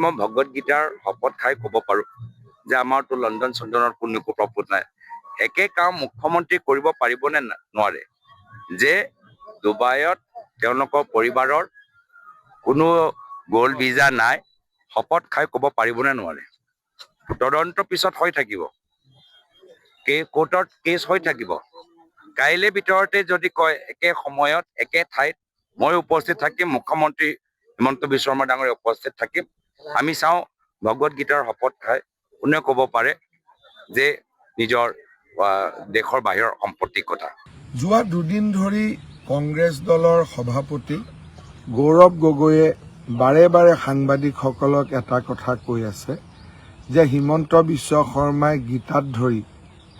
মই ভগৱত গীতাৰ শপত খাই ক'ব পাৰোঁ যে আমাৰতো লণ্ডন চণ্ডনত কোনো প্ৰপোজ নাই। একে কাম মুখ্যমন্ত্ৰী কৰিব পাৰিবনে নোৱাৰে? যে ডুবাইত তেওঁলোকৰ পৰিবাৰৰ কোনো গ'ল্ড ভিজা নাই, শপত খাই ক'ব পাৰিবনে নোৱাৰে? তদন্তৰ পিছত হৈ থাকিব, কোৰ্টত কেছ হৈ থাকিব। কাইলৈ ভিতৰতে যদি কয় একে সময়ত একে ঠাইত মই উপস্থিত থাকিম, মুখ্যমন্ত্ৰী হিমন্ত বিশ্ব শৰ্মা ডাঙৰীয়া উপস্থিত থাকিম, আমি চাওঁ ভগৱত গীতাৰ শপত খাই কোনে ক'ব পাৰে যে নিজৰ দেশৰ বাহিৰৰ সম্পত্তিৰ কথা। যোৱা দুদিন ধৰি কংগ্ৰেছ দলৰ সভাপতি গৌৰৱ গগৈয়ে বাৰে বাৰে সাংবাদিকসকলক এটা কথা কৈ আছে যে হিমন্ত বিশ্ব শৰ্মাই গীতাত ধৰি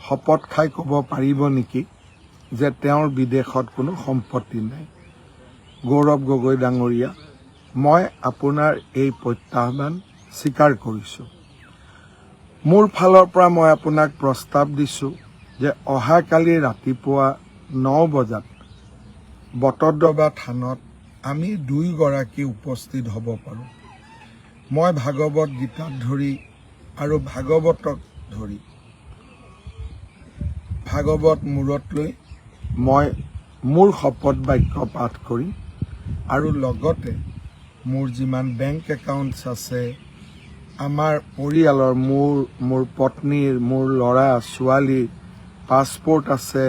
শপত খাই ক'ব পাৰিব নেকি যে তেওঁৰ বিদেশত কোনো সম্পত্তি নাই। গৌৰৱ গগৈ ডাঙৰীয়া, মই আপোনাৰ এই প্ৰত্যাহ্বান স্বীকাৰ কৰিছোঁ। মোৰ ফালৰ পৰা মই আপোনাক প্ৰস্তাৱ দিছোঁ যে অহাকালি ৰাতিপুৱা 9 বজাত বটদ্ৰৱা থানত আমি দুয়োগৰাকী উপস্থিত হ'ব পাৰোঁ। মই ভাগৱত গীতাত ধৰি আৰু ভাগৱতক ধৰি ভাগৱত মূৰত লৈ মই মোৰ শপত বাক্য পাঠ কৰিম আৰু লগতে মোৰ যিমান বেংক একাউণ্টছ আছে, আমাৰ পৰিয়ালৰ মোৰ পত্নীৰ, মোৰ ল'ৰা ছোৱালীৰ পাছপোৰ্ট আছে,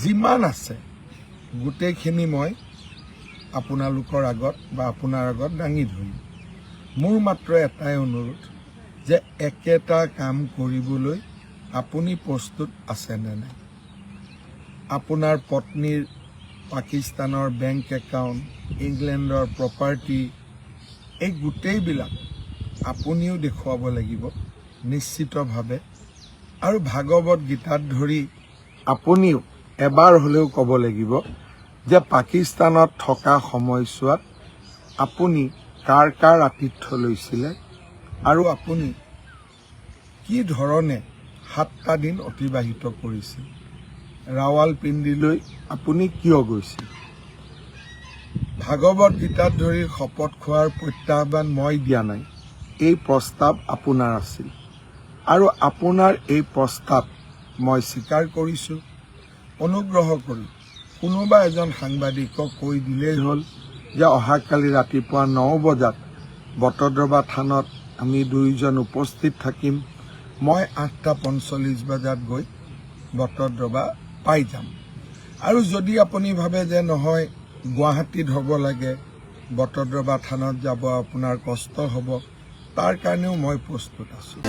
যিমান আছে গোটেইখিনি মই আপোনালোকৰ আগত বা আপোনাৰ আগত দাঙি ধৰিম। মোৰ মাত্ৰ এটাই অনুৰোধ যে একেটা কাম কৰিবলৈ আপুনি প্ৰস্তুত আছেনে নাই? আপোনাৰ পত্নীৰ পাকিস্তানৰ বেংক একাউণ্ট, ইংলেণ্ডৰ প্ৰপাৰ্টি, এই গোটেইবিলাক আপুনিও দেখুৱাব লাগিব নিশ্চিতভাৱে। আৰু ভাগৱত গীতাত ধৰি আপুনিও এবাৰ হ'লেও ক'ব লাগিব যে পাকিস্তানত থকা সময়ছোৱাত আপুনি কাৰ কাৰ আতিথ্য লৈছিলে আৰু আপুনি কি ধৰণে 7টা দিন অতিবাহিত কৰিছিল, ৰাৱালপিণ্ডিলৈ আপুনি কিয় গৈছিল। ভাগৱত গীতাত ধৰি শপত খোৱাৰ প্ৰত্যাহ্বান মই দিয়া নাই, এই প্ৰস্তাৱ আপোনাৰ আছিল আৰু আপোনাৰ এই প্ৰস্তাৱ মই স্বীকাৰ কৰিছোঁ। অনুগ্ৰহ কৰি কোনোবা এজন সাংবাদিকক কৈ দিলেই হ'ল যে অহাকালি ৰাতিপুৱা 9 বজাত বটদ্ৰৱা থানত আমি দুয়োজন উপস্থিত থাকিম। মই 8:45 বজাত গৈ বটদ্ৰৱা পাই যাম। আৰু যদি আপুনি ভাবে যে নহয় গুৱাহাটীত হ'ব লাগে, বটদ্ৰৱা থানত যাব আপোনাৰ কষ্ট হ'ব, তাৰ কাৰণেও মই প্ৰস্তুত আছোঁ।